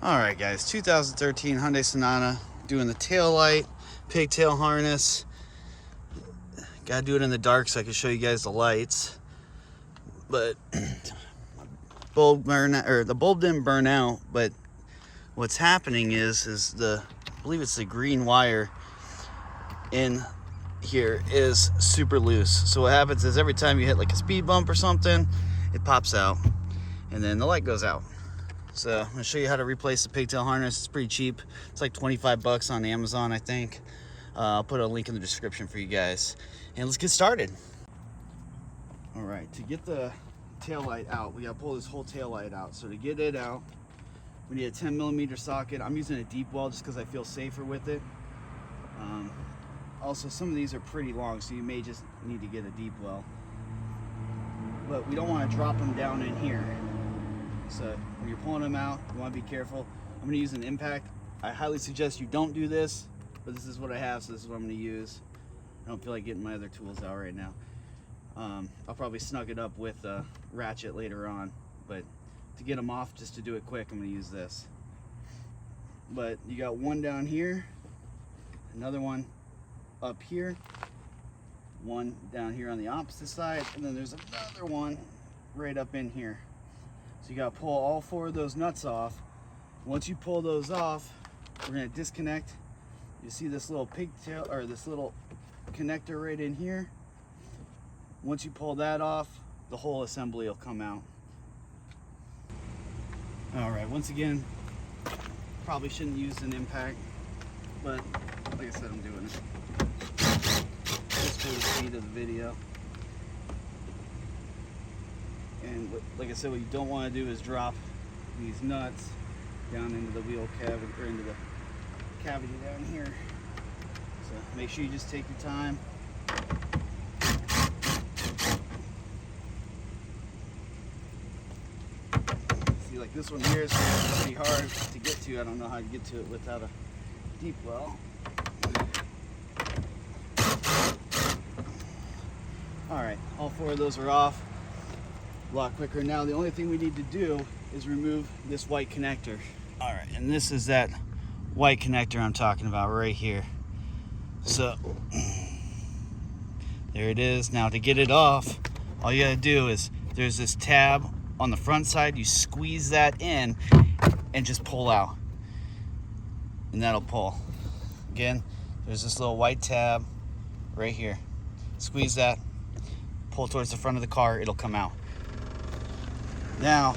All right, guys, 2013 Hyundai Sonata, doing the tail light, pigtail harness. Gotta do it in the dark so I can show you guys the lights. But the bulb didn't burn out, but what's happening is I believe it's the green wire in here is super loose. So what happens is every time you hit like a speed bump or something, it pops out and then the light goes out. So I'm gonna show you how to replace the pigtail harness. It's pretty cheap. It's like 25 bucks on Amazon, I think. I'll put a link in the description for you guys. And let's get started. All right, to get the tail light out, we gotta pull this whole tail light out. So to get it out, we need a 10mm socket. I'm using a deep well just because I feel safer with it. Also, some of these are pretty long, so you may just need to get a deep well. But we don't want to drop them down in here. So when you're pulling them out, you want to be careful. I'm going to use an impact. I highly suggest you don't do this, but this is what I have, so this is what I'm going to use. I don't feel like getting my other tools out right now. I'll probably snug it up with a ratchet later on, but to get them off, just to do it quick, I'm going to use this. But you got one down here, another one up here, one down here on the opposite side, and then there's another one right up in here. So you got to pull all four of those nuts off. Once you pull those off, we're going to disconnect. You see this little pigtail, or this little connector right in here. Once you pull that off, the whole assembly will come out. All right, once again, probably shouldn't use an impact, but like I said, I'm doing it just for the speed of the video. And like I said, what you don't want to do is drop these nuts down into the wheel cavity, or into the cavity down here. So make sure you just take your time. See, like this one here is pretty hard to get to. I don't know how to get to it without a deep well. All right, all four of those are off. A lot quicker. Now the only thing we need to do is remove this white connector. All right, and this is that white connector I'm talking about right here. So there it is. Now to get it off, all you gotta do is, there's this tab on the front side, you squeeze that in and just pull out, and that'll pull. Again, there's this little white tab right here. Squeeze that, pull towards the front of the car, it'll come out. Now,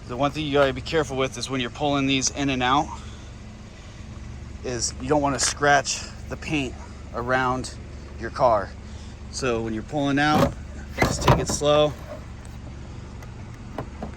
the one thing you gotta be careful with is when you're pulling these in and out, is you don't want to scratch the paint around your car. So when you're pulling out, just take it slow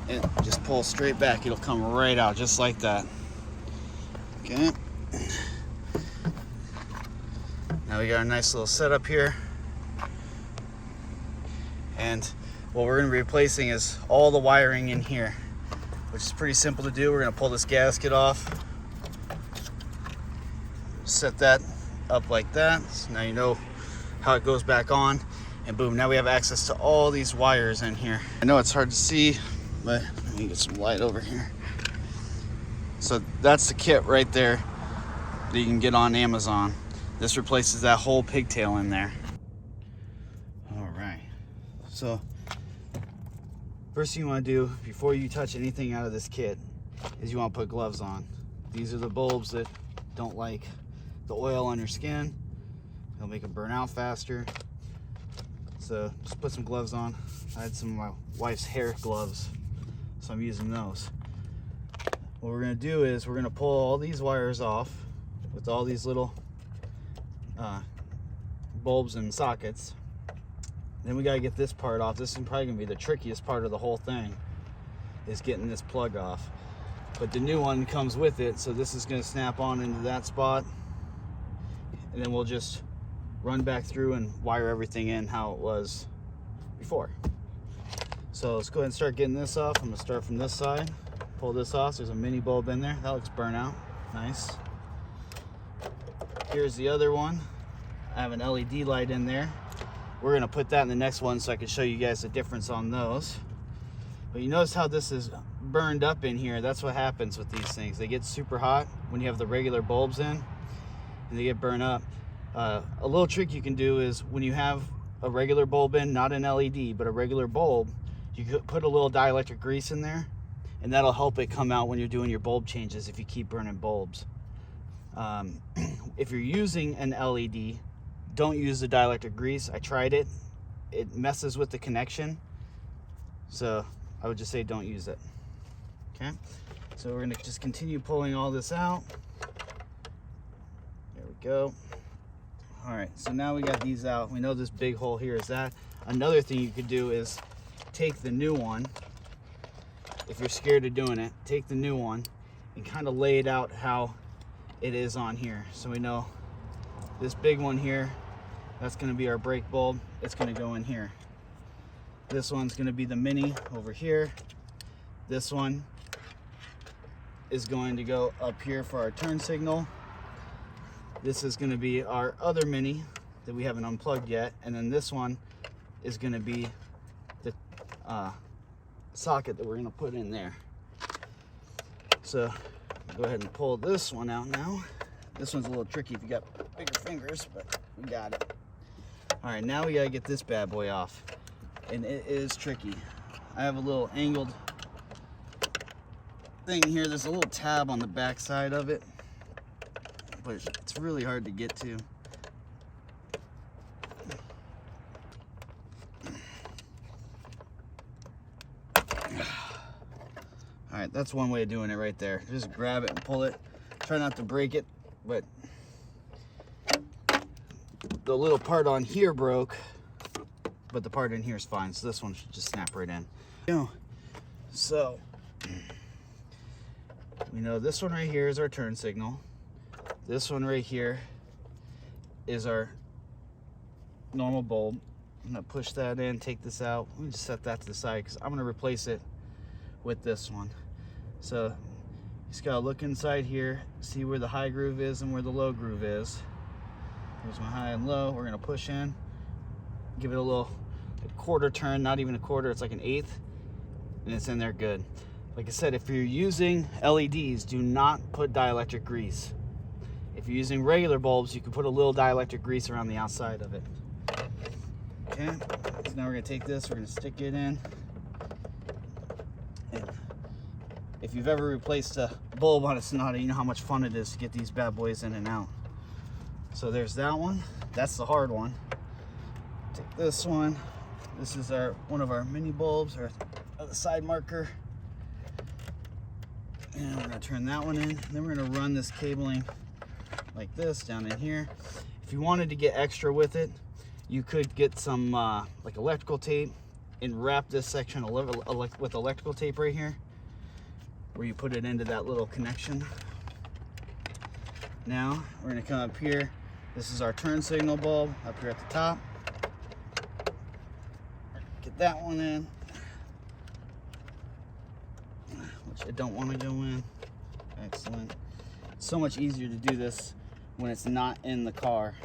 and just pull straight back. It'll come right out just like that. Okay. Now we got a nice little setup here. And what we're going to be replacing is all the wiring in here, which is pretty simple to do. We're going to pull this gasket off, set that up like that. So now you know how it goes back on, and boom, now we have access to all these wires in here. I know it's hard to see, but let me get some light over here. So that's the kit right there that you can get on Amazon. This replaces that whole pigtail in there. All right, so first thing you want to do before you touch anything out of this kit is you want to put gloves on. These are the bulbs that don't like the oil on your skin. It'll make them burn out faster. So just put some gloves on. I had some of my wife's hair gloves, so I'm using those. What we're going to do is we're going to pull all these wires off with all these little bulbs and sockets. Then we got to get this part off. This is probably going to be the trickiest part of the whole thing, is getting this plug off. But the new one comes with it, so this is going to snap on into that spot. And then we'll just run back through and wire everything in how it was before. So let's go ahead and start getting this off. I'm going to start from this side. Pull this off. There's a mini bulb in there. That looks burnt out. Nice. Here's the other one. I have an LED light in there. We're going to put that in the next one so I can show you guys the difference on those. But you notice how this is burned up in here. That's what happens with these things. They get super hot when you have the regular bulbs in, and they get burned up. A little trick you can do is when you have a regular bulb in, not an LED, but a regular bulb, you could put a little dielectric grease in there, and that'll help it come out when you're doing your bulb changes if you keep burning bulbs. If you're using an LED, don't use the dielectric grease. I tried it. It messes with the connection. So I would just say don't use it. Okay, so we're gonna just continue pulling all this out. There we go. All right, so now we got these out. We know this big hole here is that. Another thing you could do is take the new one. If you're scared of doing it, take the new one and kind of lay it out how it is on here. So we know this big one here, that's gonna be our brake bulb. It's gonna go in here. This one's gonna be the mini over here. This one is going to go up here for our turn signal. This is gonna be our other mini that we haven't unplugged yet. And then this one is gonna be the socket that we're gonna put in there. So go ahead and pull this one out now. This one's a little tricky if you got bigger fingers, but we got it. All right, now we gotta get this bad boy off. And it is tricky. I have a little angled thing here. There's a little tab on the back side of it, but it's really hard to get to. All right, that's one way of doing it right there. Just grab it and pull it. Try not to break it, but the little part on here broke, but the part in here is fine. So this one should just snap right in. So we know this one right here is our turn signal. This one right here is our normal bulb. I'm gonna push that in, take this out. Let me just set that to the side because I'm gonna replace it with this one. So you just gotta look inside here, see where the high groove is and where the low groove is. Here's my high and low. We're gonna push in, give it a little quarter turn, not even a quarter, it's like an eighth, and it's in there good. Like I said, if you're using LEDs, do not put dielectric grease. If you're using regular bulbs, you can put a little dielectric grease around the outside of it. Okay, so now we're gonna take this, we're gonna stick it in. And if you've ever replaced a bulb on a Sonata, you know how much fun it is to get these bad boys in and out. So there's that one. That's the hard one. Take this one. This is one of our mini bulbs, or the side marker. And we're gonna turn that one in. Then we're gonna run this cabling like this down in here. If you wanted to get extra with it, you could get some like electrical tape and wrap this section with electrical tape right here, where you put it into that little connection. Now we're gonna come up here. This is our turn signal bulb up here at the top. Get that one in, which I don't want to go in. Excellent. It's so much easier to do this when it's not in the car.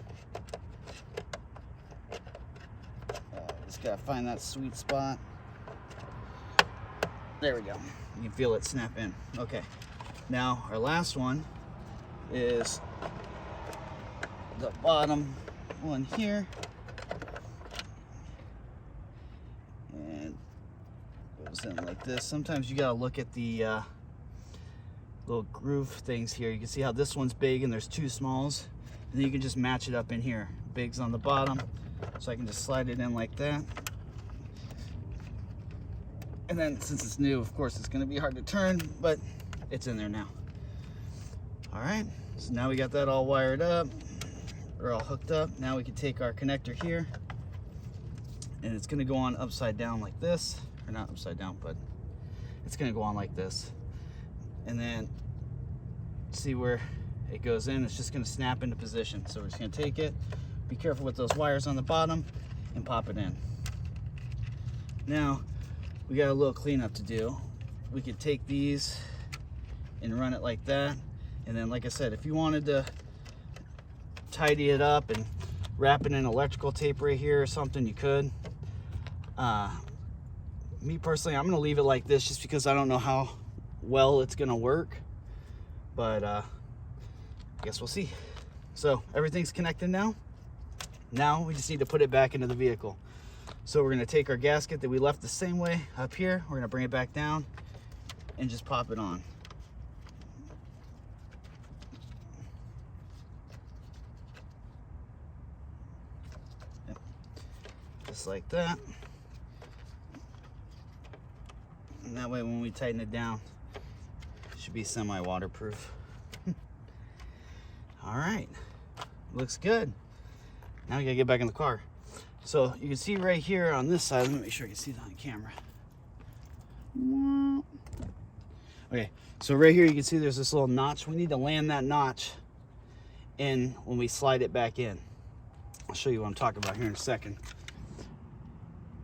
Just gotta find that sweet spot. There we go. You can feel it snap in. Okay. Now our last one is the bottom one here. And goes in like this. Sometimes you gotta look at the little groove things here. You can see how this one's big and there's two smalls. And then you can just match it up in here. Big's on the bottom. So I can just slide it in like that. And then since it's new, of course, it's gonna be hard to turn, but it's in there now. All right, so now we got that all wired up, or all hooked up. Now we can take our connector here, and it's gonna go on upside down like this, or not upside down, but it's gonna go on like this. And then see where it goes in, it's just gonna snap into position. So we're just gonna take it, be careful with those wires on the bottom, and pop it in. Now, we got a little cleanup to do. We could take these and run it like that. And then, like I said, if you wanted to tidy it up and wrap it in electrical tape right here or something, you could. Me personally, I'm gonna leave it like this just because I don't know how well it's gonna work, but I guess we'll see. So everything's connected now. Now we just need to put it back into the vehicle. So we're gonna take our gasket that we left the same way up here, we're gonna bring it back down and just pop it on. Yep. Just like that. And that way when we tighten it down, it should be semi-waterproof. All right, looks good. Now we gotta get back in the car. So you can see right here on this side, let me make sure I can see that on camera. Okay, so right here you can see there's this little notch. We need to land that notch in when we slide it back in. I'll show you what I'm talking about here in a second.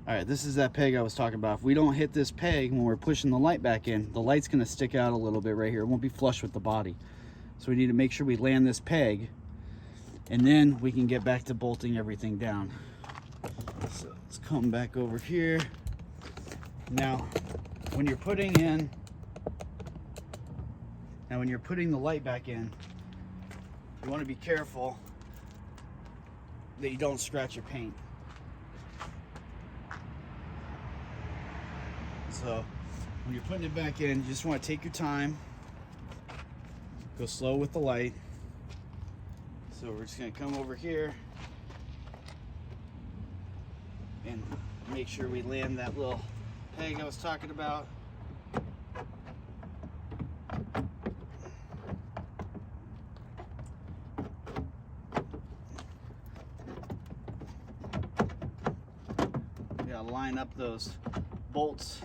All right, this is that peg I was talking about. If we don't hit this peg when we're pushing the light back in, the light's gonna stick out a little bit right here. It won't be flush with the body. So we need to make sure we land this peg, and then we can get back to bolting everything down. So let's come back over here. Now, when you're putting the light back in, you want to be careful that you don't scratch your paint. So when you're putting it back in, you just want to take your time, go slow with the light. So we're just going to come over here and make sure we land that little peg I was talking about. We gotta line up those bolts,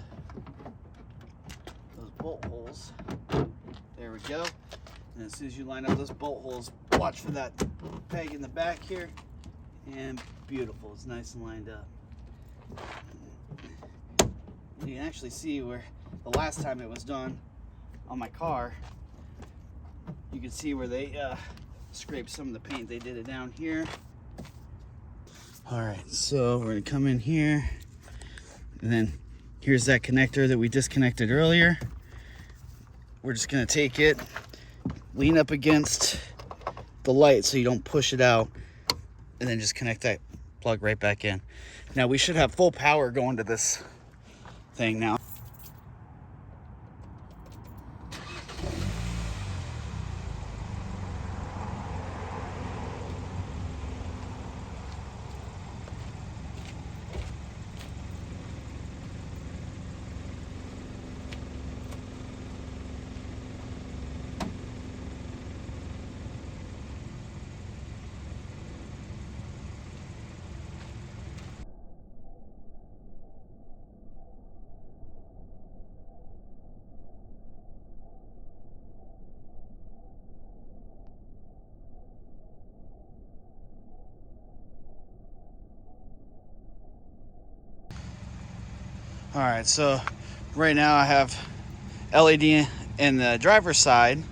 those bolt holes. There we go. And as soon as you line up those bolt holes, watch for that peg in the back here. And beautiful, it's nice and lined up. You can actually see where the last time it was done on my car, you can see where they scraped some of the paint. They did it down here. All right, so we're gonna come in here, and then here's that connector that we disconnected earlier. We're just gonna take it, lean up against the light so you don't push it out, and then just connect that plug right back in. Now we should have full power going to this thing now. All right, so right now I have LED in the driver's side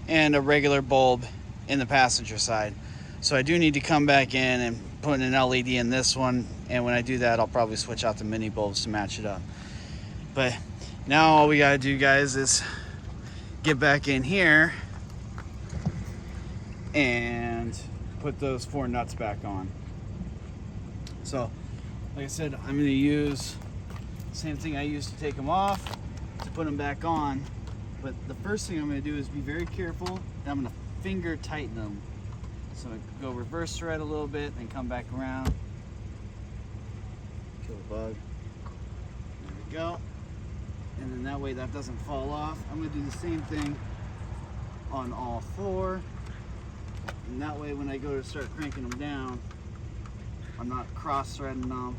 and a regular bulb in the passenger side. So I do need to come back in and put an LED in this one, and when I do that, I'll probably switch out the mini bulbs to match it up. But now all we gotta do, guys, is get back in here and put those 4 nuts back on. So, like I said, I'm gonna use same thing I used to take them off to put them back on. But the first thing I'm going to do is be very careful, and I'm going to finger tighten them. So I go reverse thread a little bit, then come back around. Kill the bug. There we go. And then that way that doesn't fall off. I'm going to do the same thing on all 4. And that way when I go to start cranking them down, I'm not cross-threading them.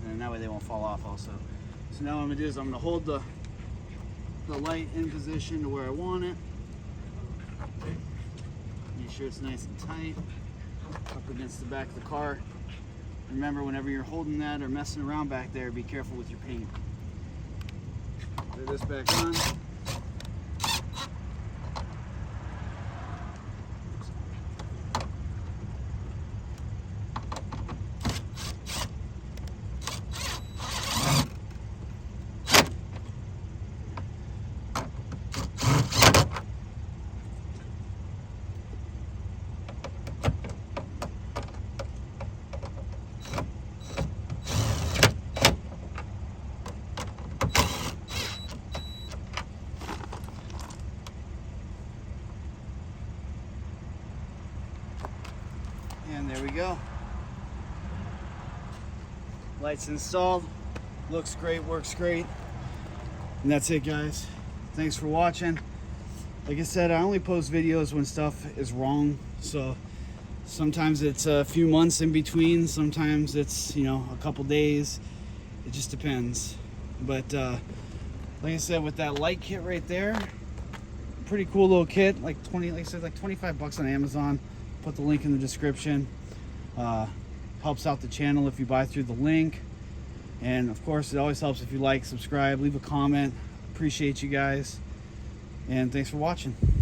And that way they won't fall off also. So now what I'm gonna do is I'm gonna hold the light in position to where I want it. Make sure it's nice and tight up against the back of the car. Remember, whenever you're holding that or messing around back there, be careful with your paint. Put this back on. you go. Lights installed. Looks great, works great. And that's it, guys. Thanks for watching. Like I said, I only post videos when stuff is wrong. So sometimes it's a few months in between. Sometimes it's, you know, a couple days. It just depends. But like I said, with that light kit right there, pretty cool little kit. Like I said, like 25 bucks on Amazon. Put the link in the description. Helps out the channel if you buy through the link. And of course, it always helps if you like, subscribe, leave a comment. Appreciate you guys. And thanks for watching.